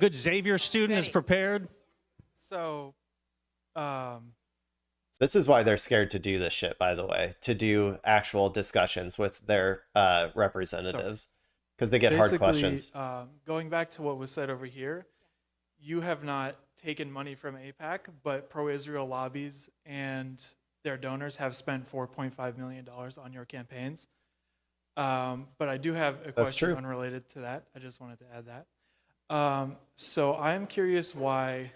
Good Xavier student is prepared. So, This is why they're scared to do this shit, by the way, to do actual discussions with their representatives, because they get hard questions. Going back to what was said over here, you have not taken money from AIPAC, but pro-Israel lobbies and their donors have spent $4.5 million on your campaigns. But I do have a question unrelated to that. I just wanted to add that. So I'm curious why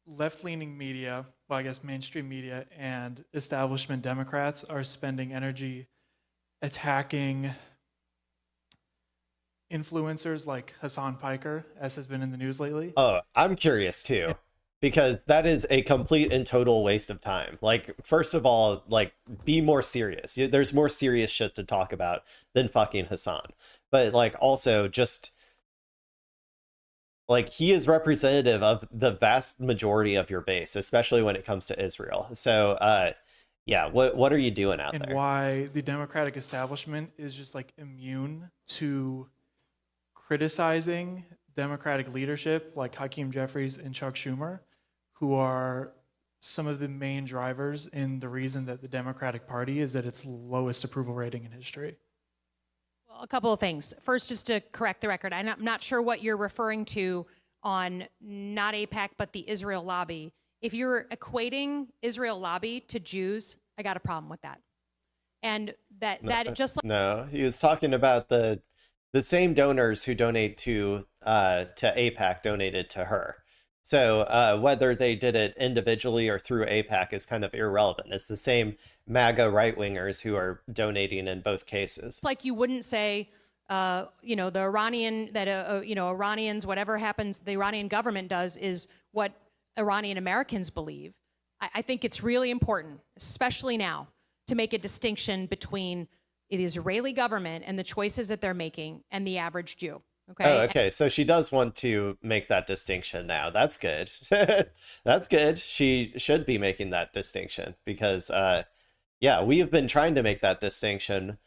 left-leaning media, well, I guess mainstream media and establishment Democrats are spending energy attacking influencers like Hassan Piker, as has been in the news lately. Oh, I'm curious too, because that is a complete and total waste of time. Like, first of all, like, be more serious. There's more serious shit to talk about than fucking Hassan. But like, also just like, he is representative of the vast majority of your base, especially when it comes to Israel. So, yeah, what are you doing out there? And why the Democratic establishment is just like immune to criticizing Democratic leadership like Hakeem Jeffries and Chuck Schumer, who are some of the main drivers in the reason that the Democratic Party is at its lowest approval rating in history. Well, a couple of things. First, just to correct the record, I'm not sure what you're referring to on not AIPAC, but the Israel lobby. If you're equating Israel lobby to Jews, I got a problem with that. And that just like... No, he was talking about the same donors who donate to AIPAC donated to her. So whether they did it individually or through AIPAC is kind of irrelevant. It's the same MAGA right-wingers who are donating in both cases. It's like you wouldn't say, you know, the Iranian, that, you know, Iranians, whatever happens, the Iranian government does is what Iranian Americans believe. I think it's really important, especially now, to make a distinction between the Israeli government and the choices that they're making and the average Jew. Okay. Oh, okay. So she does want to make that distinction now. That's good. That's good. She should be making that distinction because, yeah, we have been trying to make that distinction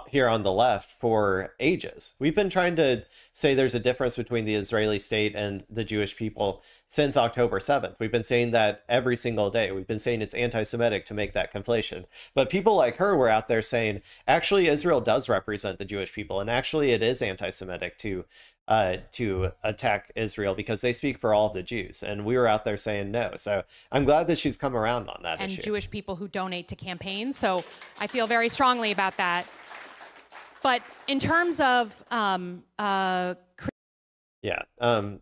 here on the left for ages. We've been trying to say there's a difference between the Israeli state and the Jewish people since October 7th. We've been saying that every single day. We've been saying it's anti-Semitic to make that conflation. But people like her were out there saying, actually, Israel does represent the Jewish people, and actually it is anti-Semitic to attack Israel because they speak for all of the Jews. And we were out there saying no. So I'm glad that she's come around on that issue. And Jewish people who donate to campaigns. So I feel very strongly about that. But in terms of yeah, I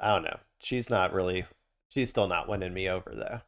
don't know. She's still not winning me over though.